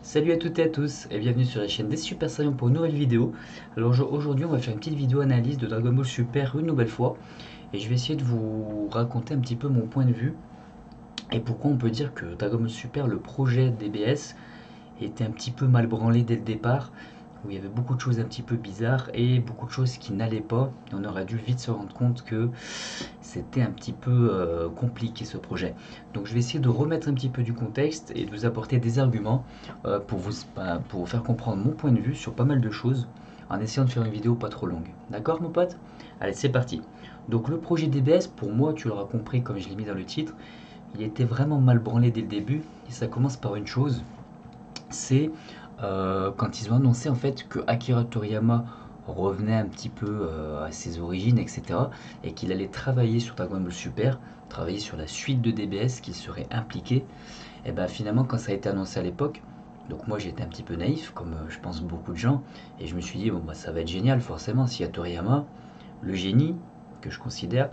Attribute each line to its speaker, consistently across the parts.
Speaker 1: Salut à toutes et à tous et bienvenue sur la chaîne des Super Saiyans pour une nouvelle vidéo. Alors aujourd'hui on va faire une petite vidéo analyse de Dragon Ball Super une nouvelle fois et je vais essayer de vous raconter un petit peu mon point de vue et pourquoi on peut dire que Dragon Ball Super, le projet DBS, était un petit peu mal branlé dès le départ, où il y avait beaucoup de choses un petit peu bizarres et beaucoup de choses qui n'allaient pas. On aurait dû vite se rendre compte que c'était un petit peu compliqué ce projet. Donc je vais essayer de remettre un petit peu du contexte et de vous apporter des arguments pour vous faire comprendre mon point de vue sur pas mal de choses en essayant de faire une vidéo pas trop longue. D'accord mon pote? Allez c'est parti. Donc le projet DBS pour moi tu l'auras compris comme je l'ai mis dans le titre, il était vraiment mal branlé dès le début et ça commence par une chose, c'est quand ils ont annoncé en fait que Akira Toriyama revenait un petit peu à ses origines, etc. Et qu'il allait travailler sur Dragon Ball Super, travailler sur la suite de DBS, qu'il serait impliqué. Et ben finalement, quand ça a été annoncé à l'époque, donc moi j'étais un petit peu naïf, comme je pense beaucoup de gens, et je me suis dit, bon bah ça va être génial forcément, s'il y a Toriyama, le génie, que je considère,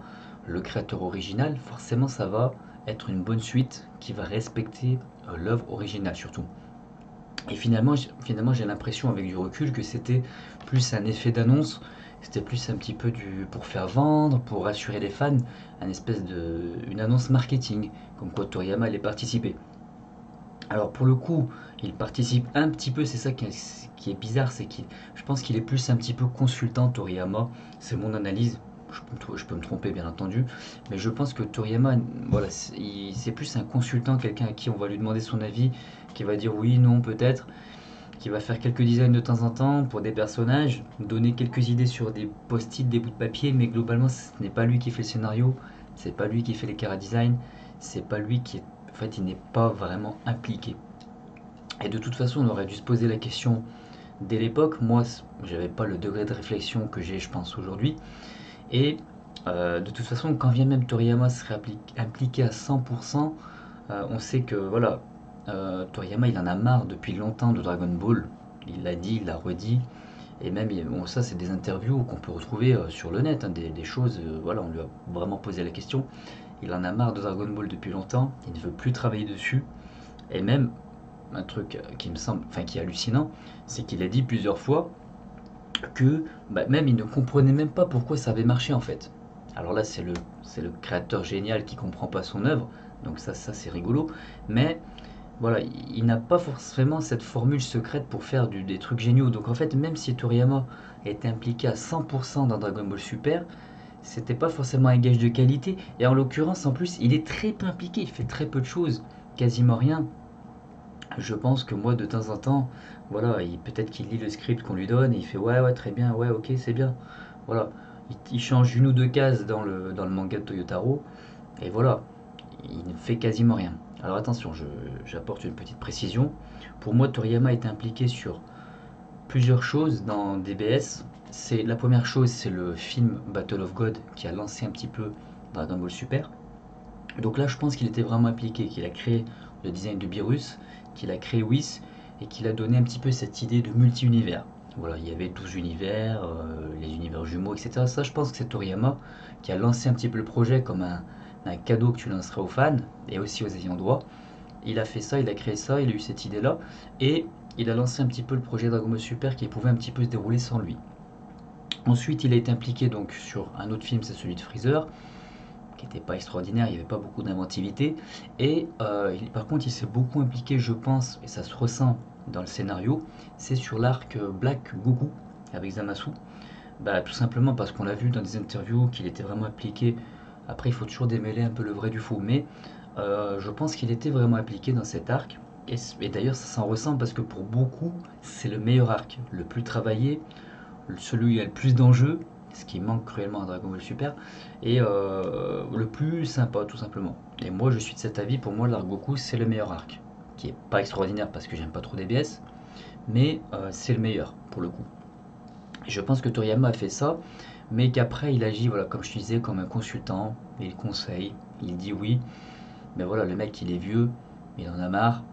Speaker 1: le créateur original, forcément ça va être une bonne suite qui va respecter l'œuvre originale surtout. Et finalement j'ai l'impression avec du recul que c'était plus un effet d'annonce, c'était plus un petit peu pour faire vendre, pour rassurer les fans, une annonce marketing, comme quoi Toriyama allait participer. Alors pour le coup, il participe un petit peu, c'est ça qui est bizarre, je pense qu'il est plus un petit peu consultant Toriyama, c'est mon analyse, je peux me tromper bien entendu, mais je pense que Toriyama, voilà, c'est plus un consultant, quelqu'un à qui on va lui demander son avis, qui va dire oui, non, peut-être, qui va faire quelques designs de temps en temps pour des personnages, donner quelques idées sur des post-it, des bouts de papier, mais globalement ce n'est pas lui qui fait le scénario, c'est pas lui qui fait les chara design, c'est pas lui qui est, en fait il n'est pas vraiment impliqué. Et de toute façon on aurait dû se poser la question dès l'époque, moi j'avais pas le degré de réflexion que j'ai je pense aujourd'hui, et de toute façon quand vient même Toriyama serait impliqué à 100%, on sait que voilà, Toriyama il en a marre depuis longtemps de Dragon Ball. Il l'a dit, il l'a redit. Et même, bon, ça c'est des interviews qu'on peut retrouver sur le net, hein, des choses, voilà, on lui a vraiment posé la question. Il en a marre de Dragon Ball depuis longtemps, il ne veut plus travailler dessus. Et même, un truc qui me semble, enfin qui est hallucinant, c'est qu'il a dit plusieurs fois que bah, même il ne comprenait même pas pourquoi ça avait marché en fait. Alors là, c'est le créateur génial qui comprend pas son œuvre, donc ça c'est rigolo. Mais voilà, il n'a pas forcément cette formule secrète pour faire des trucs géniaux. Donc en fait, même si Toriyama était impliqué à 100% dans Dragon Ball Super, c'était pas forcément un gage de qualité. Et en l'occurrence, en plus, il est très peu impliqué, il fait très peu de choses, quasiment rien. Je pense que moi, de temps en temps, voilà, peut-être qu'il lit le script qu'on lui donne et il fait ouais, ouais, très bien, ouais, ok, c'est bien. Voilà, il change une ou deux cases dans le manga de Toyotaro et voilà, il ne fait quasiment rien. Alors attention, j'apporte une petite précision. Pour moi, Toriyama est impliqué sur plusieurs choses dans DBS. La première chose, c'est le film Battle of God qui a lancé un petit peu Dragon Ball Super. Donc là, je pense qu'il était vraiment impliqué, qu'il a créé le design de Beerus, qu'il a créé Whis et qu'il a donné un petit peu cette idée de multi-univers. Voilà, il y avait 12 univers, les univers jumeaux, etc. Ça, je pense que c'est Toriyama qui a lancé un petit peu le projet comme un cadeau que tu lancerais aux fans et aussi aux ayants droit. Il a fait ça, il a créé ça, il a eu cette idée-là et il a lancé un petit peu le projet Dragon Ball Super qui pouvait un petit peu se dérouler sans lui. Ensuite, il a été impliqué donc sur un autre film, c'est celui de Freezer, qui n'était pas extraordinaire, il n'y avait pas beaucoup d'inventivité. Et par contre, il s'est beaucoup impliqué, je pense, et ça se ressent dans le scénario, c'est sur l'arc Black Goku avec Zamasu. Bah, tout simplement parce qu'on l'a vu dans des interviews qu'il était vraiment impliqué. Après, il faut toujours démêler un peu le vrai du faux, mais je pense qu'il était vraiment impliqué dans cet arc. Et d'ailleurs, ça s'en ressent parce que pour beaucoup, c'est le meilleur arc, le plus travaillé, celui où il y a le plus d'enjeux, ce qui manque cruellement à Dragon Ball Super, et le plus sympa tout simplement. Et moi je suis de cet avis, pour moi l'arc Goku c'est le meilleur arc, qui est pas extraordinaire parce que j'aime pas trop DBS, mais c'est le meilleur pour le coup. Et je pense que Toriyama a fait ça, mais qu'après il agit, voilà, comme je te disais, comme un consultant, il conseille, il dit oui, mais voilà, le mec il est vieux, il en a marre,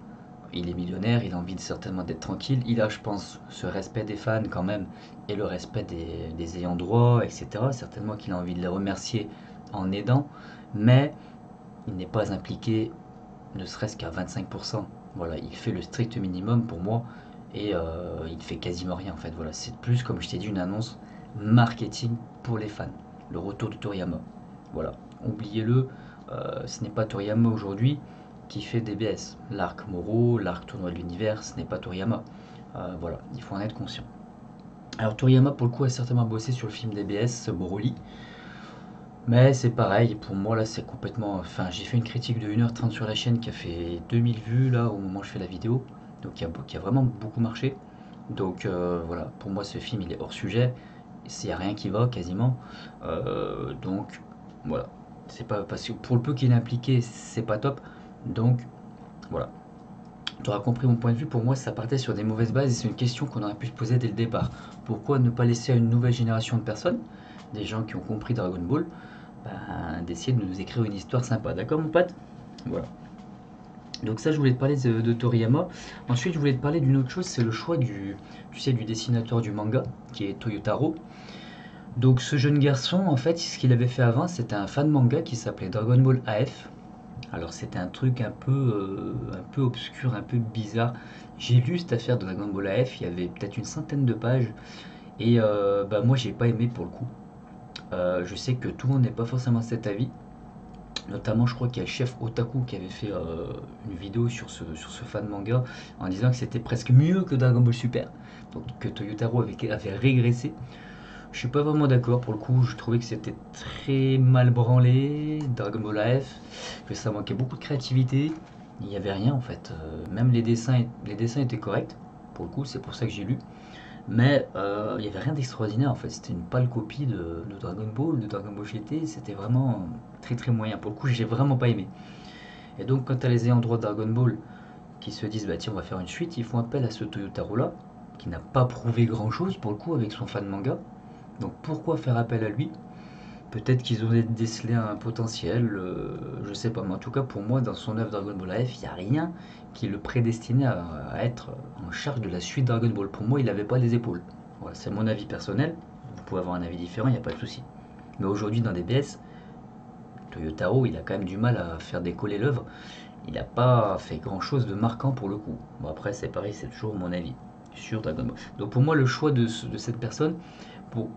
Speaker 1: il est millionnaire, il a envie certainement d'être tranquille. Il a, je pense, ce respect des fans quand même et le respect des ayants droit, etc. Certainement qu'il a envie de les remercier en aidant, mais il n'est pas impliqué, ne serait-ce qu'à 25%. Voilà, il fait le strict minimum pour moi et il fait quasiment rien en fait. Voilà, c'est plus comme je t'ai dit une annonce marketing pour les fans. Le retour de Toriyama. Voilà, oubliez-le, ce n'est pas Toriyama aujourd'hui qui fait DBS. L'arc Moro, l'arc tournoi de l'univers, ce n'est pas Toriyama. Voilà, il faut en être conscient. Alors Toriyama pour le coup a certainement bossé sur le film DBS Broly, mais c'est pareil, pour moi là c'est complètement... Enfin j'ai fait une critique de 1h30 sur la chaîne qui a fait 2000 vues là au moment où je fais la vidéo, donc qui a vraiment beaucoup marché. Donc voilà, pour moi ce film il est hors sujet, il n'y a rien qui va quasiment. Donc voilà, c'est pas parce que pour le peu qu'il est impliqué c'est pas top. Donc voilà, tu auras compris mon point de vue, pour moi ça partait sur des mauvaises bases et c'est une question qu'on aurait pu se poser dès le départ. Pourquoi ne pas laisser à une nouvelle génération de personnes, des gens qui ont compris Dragon Ball, d'essayer de nous écrire une histoire sympa, d'accord mon pote? Voilà. Donc ça je voulais te parler de Toriyama. Ensuite je voulais te parler d'une autre chose, c'est le choix tu sais, du dessinateur du manga, qui est Toyotaro. Donc ce jeune garçon, en fait, ce qu'il avait fait avant, c'était un fan manga qui s'appelait Dragon Ball AF. Alors c'était un truc un peu obscur, un peu bizarre. J'ai lu cette affaire de Dragon Ball AF, il y avait peut-être une centaine de pages, et moi j'ai pas aimé pour le coup. Je sais que tout le monde n'est pas forcément de cet avis. Notamment, je crois qu'il y a le chef Otaku qui avait fait une vidéo sur ce fan manga en disant que c'était presque mieux que Dragon Ball Super. Donc que Toyotaro avait régressé. Je suis pas vraiment d'accord pour le coup, je trouvais que c'était très mal branlé, Dragon Ball AF, que ça manquait beaucoup de créativité, il n'y avait rien en fait. Même les dessins étaient corrects, pour le coup, c'est pour ça que j'ai lu. Mais il n'y avait rien d'extraordinaire en fait, c'était une pâle copie de Dragon Ball, de Dragon Ball GT, c'était vraiment très très moyen. Pour le coup, j'ai vraiment pas aimé. Et donc, quand tu as les ayants droit de Dragon Ball qui se disent bah tiens, on va faire une suite, ils font appel à ce Toyotaro là, qui n'a pas prouvé grand chose pour le coup avec son fan manga. Donc, pourquoi faire appel à lui? Peut-être qu'ils ont décelé un potentiel, je sais pas, mais en tout cas pour moi dans son œuvre Dragon Ball AF, il n'y a rien qui le prédestinait à être en charge de la suite Dragon Ball. Pour moi, il n'avait pas les épaules. Voilà, c'est mon avis personnel. Vous pouvez avoir un avis différent, il n'y a pas de souci. Mais aujourd'hui dans DBS, Toyotaro, il a quand même du mal à faire décoller l'œuvre. Il n'a pas fait grand chose de marquant pour le coup. Bon après c'est pareil, c'est toujours mon avis sur Dragon Ball. Donc pour moi le choix de cette personne,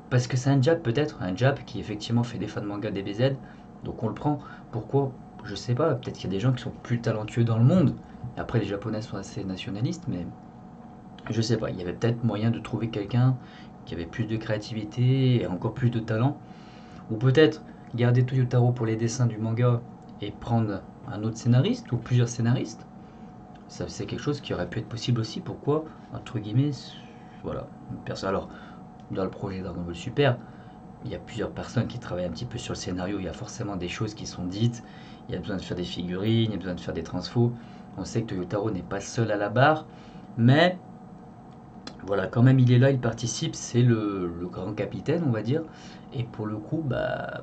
Speaker 1: parce que c'est un Jap peut-être, un Jap qui effectivement fait des fans de manga DBZ, donc on le prend. Pourquoi? Je sais pas, peut-être qu'il y a des gens qui sont plus talentueux dans le monde. Après les Japonais sont assez nationalistes, mais je sais pas, il y avait peut-être moyen de trouver quelqu'un qui avait plus de créativité et encore plus de talent. Ou peut-être garder Toyotaro pour les dessins du manga et prendre un autre scénariste ou plusieurs scénaristes. Ça c'est quelque chose qui aurait pu être possible aussi. Pourquoi? Entre guillemets, voilà. Alors, dans le projet Dragon Ball Super, il y a plusieurs personnes qui travaillent un petit peu sur le scénario. Il y a forcément des choses qui sont dites. Il y a besoin de faire des figurines, il y a besoin de faire des transfos. On sait que Toyotaro n'est pas seul à la barre, mais voilà, quand même il est là, il participe, c'est le grand capitaine, on va dire. Et pour le coup,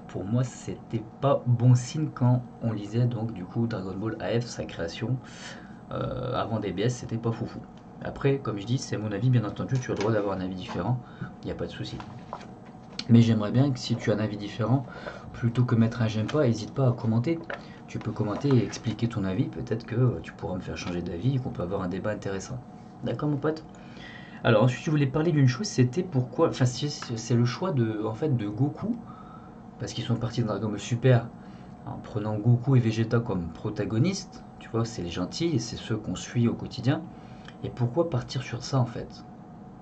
Speaker 1: pour moi, c'était pas bon signe quand on lisait donc du coup Dragon Ball AF, sa création. Avant DBS, c'était pas foufou. Après, comme je dis, c'est mon avis, bien entendu, tu as le droit d'avoir un avis différent, il n'y a pas de souci. Mais j'aimerais bien que si tu as un avis différent, plutôt que mettre un j'aime pas, n'hésite pas à commenter. Tu peux commenter et expliquer ton avis, peut-être que tu pourras me faire changer d'avis et qu'on peut avoir un débat intéressant. D'accord mon pote? Alors ensuite je voulais parler d'une chose, c'était pourquoi, enfin c'est le choix en fait, de Goku, parce qu'ils sont partis dans Dragon Ball Super en prenant Goku et Vegeta comme protagonistes, tu vois, c'est les gentils et c'est ceux qu'on suit au quotidien. Et pourquoi partir sur ça en fait?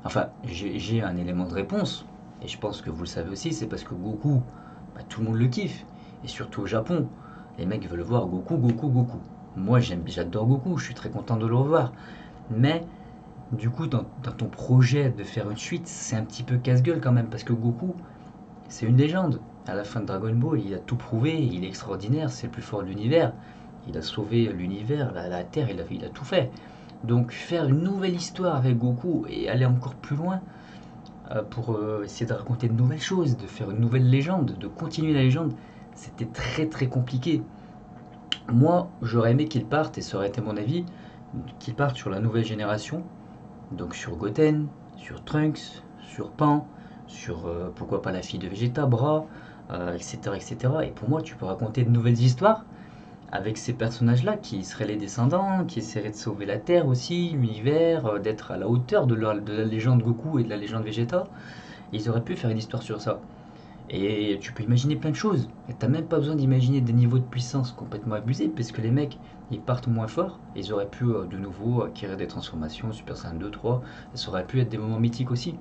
Speaker 1: Enfin, j'ai un élément de réponse, et je pense que vous le savez aussi, c'est parce que Goku, tout le monde le kiffe, et surtout au Japon, les mecs veulent voir Goku, Goku, Goku. Moi j'adore Goku, je suis très content de le revoir, mais du coup dans ton projet de faire une suite, c'est un petit peu casse-gueule quand même, parce que Goku, c'est une légende. À la fin de Dragon Ball, il a tout prouvé, il est extraordinaire, c'est le plus fort de l'univers, il a sauvé l'univers, la Terre, il a tout fait. Donc faire une nouvelle histoire avec Goku et aller encore plus loin pour essayer de raconter de nouvelles choses, de faire une nouvelle légende, de continuer la légende, c'était très très compliqué. Moi, j'aurais aimé qu'il parte, et ça aurait été mon avis, qu'il parte sur la nouvelle génération, donc sur Goten, sur Trunks, sur Pan, sur pourquoi pas la fille de Vegeta, Bra, etc., etc. Et pour moi, tu peux raconter de nouvelles histoires avec ces personnages-là qui seraient les descendants, qui essaieraient de sauver la Terre aussi, l'univers, d'être à la hauteur de la légende Goku et de la légende Vegeta. Ils auraient pu faire une histoire sur ça. Et tu peux imaginer plein de choses. Et t'as même pas besoin d'imaginer des niveaux de puissance complètement abusés, parce que les mecs, ils partent moins fort. Ils auraient pu de nouveau acquérir des transformations, Super Saiyan 2, 3. Ça aurait pu être des moments mythiques aussi.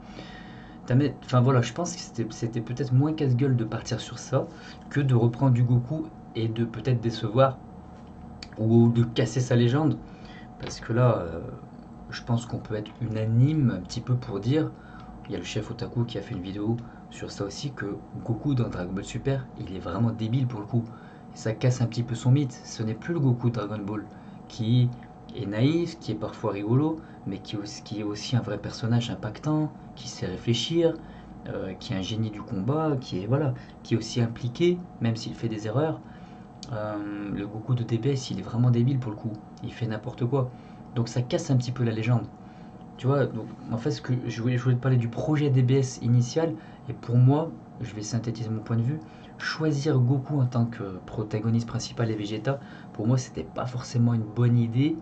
Speaker 1: Enfin voilà, je pense que c'était peut-être moins casse-gueule de partir sur ça que de reprendre du Goku et de peut-être décevoir ou de casser sa légende. Parce que là, je pense qu'on peut être unanime un petit peu pour dire, il y a le chef Otaku qui a fait une vidéo sur ça aussi, que Goku dans Dragon Ball Super, il est vraiment débile pour le coup. Et ça casse un petit peu son mythe. Ce n'est plus le Goku de Dragon Ball qui est naïf, qui est parfois rigolo, mais qui est aussi un vrai personnage impactant, qui sait réfléchir, qui est un génie du combat, voilà, qui est aussi impliqué, même s'il fait des erreurs. Le Goku de DBS, il est vraiment débile pour le coup. Il fait n'importe quoi. Donc ça casse un petit peu la légende. Tu vois, donc en fait, ce que je voulais te parler du projet DBS initial, et pour moi, je vais synthétiser mon point de vue, choisir Goku en tant que protagoniste principal et Vegeta, pour moi, c'était pas forcément une bonne idée,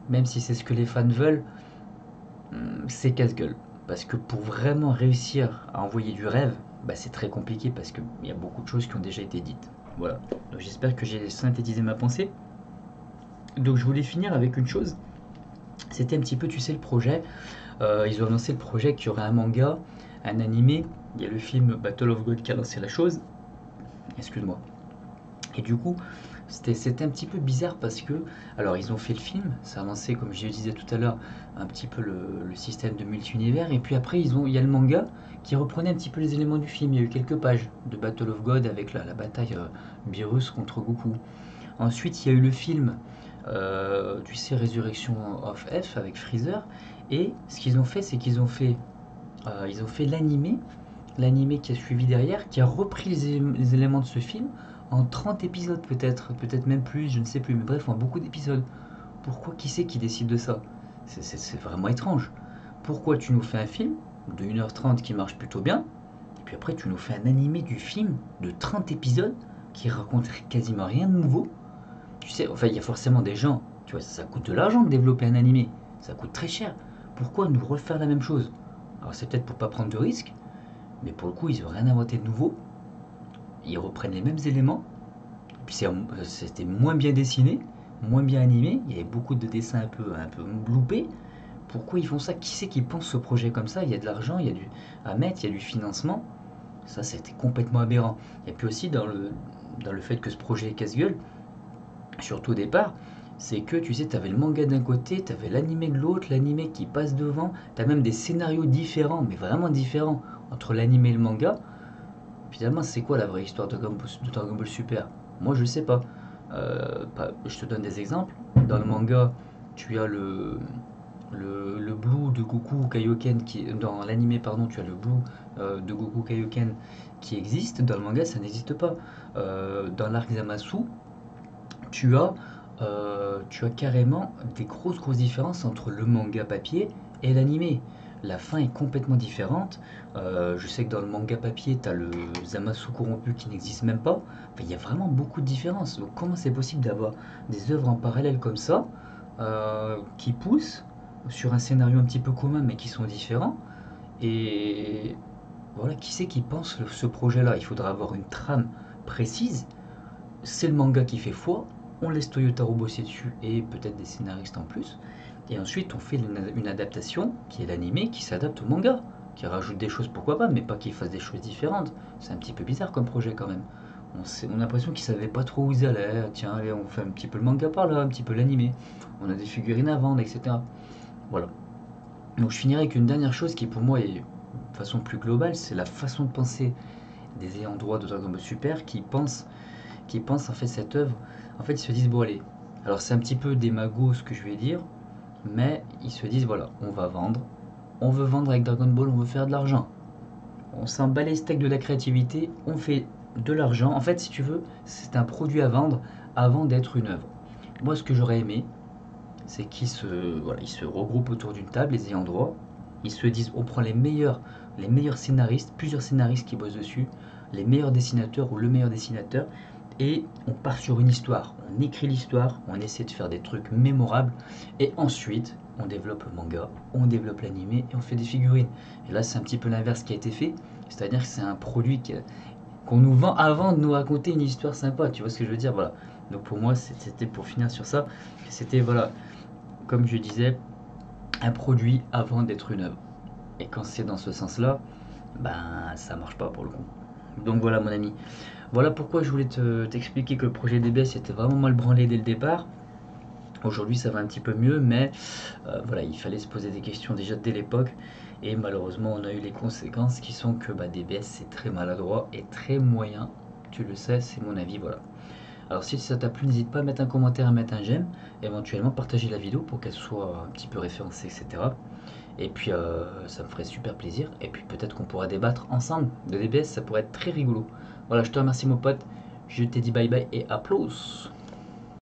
Speaker 1: même si c'est ce que les fans veulent, c'est casse-gueule. Parce que pour vraiment réussir à envoyer du rêve, bah, c'est très compliqué parce qu'il y a beaucoup de choses qui ont déjà été dites. Voilà. Donc j'espère que j'ai synthétisé ma pensée. Donc je voulais finir avec une chose. C'était un petit peu, tu sais, le projet. Ils ont annoncé le projet qu'il y aurait un manga, un animé. Il y a le film Battle of God qui a lancé la chose. Excuse-moi. Et du coup, c'était un petit peu bizarre parce que, alors ils ont fait le film, ça a lancé, comme je le disais tout à l'heure, un petit peu le système de multi-univers. Et puis après, il y a le manga qui reprenait un petit peu les éléments du film. Il y a eu quelques pages de Battle of God avec la bataille Beerus contre Goku. Ensuite, il y a eu le film, tu sais, Résurrection of F avec Freezer. Et ce qu'ils ont fait, c'est ils ont fait l'animé qui a suivi derrière, qui a repris les éléments de ce film en 30 épisodes peut-être même plus, je ne sais plus, mais bref, en beaucoup d'épisodes. Pourquoi, qui c'est qui décide de ça? C'est vraiment étrange. Pourquoi tu nous fais un film de 1h30 qui marche plutôt bien, et puis après tu nous fais un animé du film de 30 épisodes qui raconte quasiment rien de nouveau? Tu sais, enfin, il y a forcément des gens, tu vois, ça coûte de l'argent de développer un animé, ça coûte très cher. Pourquoi nous refaire la même chose? Alors c'est peut-être pour pas prendre de risques, mais pour le coup, ils n'ont rien inventé de nouveau. Ils reprennent les mêmes éléments, puis c'était moins bien dessiné, moins bien animé, il y avait beaucoup de dessins un peu loupés. Pourquoi ils font ça? Qui c'est qui pense ce projet comme ça? Il y a de l'argent, il y a du à mettre, il y a du financement. Ça, c'était complètement aberrant. Et puis aussi dans le fait que ce projet est casse-gueule, surtout au départ, c'est que tu sais, tu avais le manga d'un côté, tu avais l'animé de l'autre, l'animé qui passe devant, tu as même des scénarios différents, mais vraiment différents, entre l'animé et le manga. Finalement, c'est quoi la vraie histoire de Dragon Ball Super? Moi, je sais pas. Je te donne des exemples. Dans le manga, tu as le Blue de Goku Kaioken dans l'animé, pardon, tu as le Blue de Goku Kaioken qui existe. Dans le manga, ça n'existe pas. Dans l'arc Zamasu, tu as, tu as carrément des grosses différences entre le manga papier et l'animé. La fin est complètement différente. Je sais que dans le manga papier, tu as le Zamasu corrompu qui n'existe même pas. Enfin, il y a vraiment beaucoup de différences. Donc comment c'est possible d'avoir des œuvres en parallèle comme ça, qui poussent sur un scénario un petit peu commun mais qui sont différents? Et voilà, qui c'est qui pense ce projet-là? Il faudra avoir une trame précise. C'est le manga qui fait foi, on laisse Toyotaro bosser dessus et peut-être des scénaristes en plus. Et ensuite, on fait une adaptation qui est l'animé qui s'adapte au manga, qui rajoute des choses, pourquoi pas, mais pas qu'il fasse des choses différentes. C'est un petit peu bizarre comme projet quand même. On a l'impression qu'ils savaient pas trop où ils allaient. Tiens, allez, on fait un petit peu le manga par là, un petit peu l'animé. On a des figurines à vendre, etc. Voilà. Donc je finirai avec une dernière chose qui pour moi est de façon plus globale, c'est la façon de penser des ayants droit de Dragon Ball Super qui pensent en fait cette œuvre. En fait, ils se disent, bon allez, alors c'est un petit peu des magos ce que je vais dire, mais ils se disent, voilà, on va vendre, on veut vendre avec Dragon Ball, on veut faire de l'argent. On s'en bat les steaks de la créativité, on fait de l'argent. En fait, si tu veux, c'est un produit à vendre avant d'être une œuvre. Moi, ce que j'aurais aimé, c'est voilà, ils se regroupent autour d'une table, les ayants droit. Ils se disent, on prend les meilleurs scénaristes, plusieurs scénaristes qui bossent dessus, les meilleurs dessinateurs ou le meilleur dessinateur, et on part sur une histoire. On écrit l'histoire, on essaie de faire des trucs mémorables et ensuite on développe le manga, on développe l'animé et on fait des figurines. Et là c'est un petit peu l'inverse qui a été fait, c'est-à-dire que c'est un produit qu'on nous vend avant de nous raconter une histoire sympa, tu vois ce que je veux dire, voilà. Donc pour moi c'était pour finir sur ça, c'était voilà, comme je disais, un produit avant d'être une œuvre. Et quand c'est dans ce sens-là, ben ça marche pas pour le coup. Donc voilà mon ami. Voilà pourquoi je voulais t'expliquer que le projet DBS était vraiment mal branlé dès le départ. Aujourd'hui ça va un petit peu mieux, mais voilà, il fallait se poser des questions déjà dès l'époque. Et malheureusement on a eu les conséquences qui sont que bah, DBS c'est très maladroit et très moyen. Tu le sais, c'est mon avis, voilà. Alors si ça t'a plu, n'hésite pas à mettre un commentaire, à mettre un j'aime, éventuellement partager la vidéo pour qu'elle soit un petit peu référencée, etc. Et puis ça me ferait super plaisir. Et puis peut-être qu'on pourra débattre ensemble de DBS, ça pourrait être très rigolo. Voilà, je te remercie mon pote. Je te dis bye bye et à plus.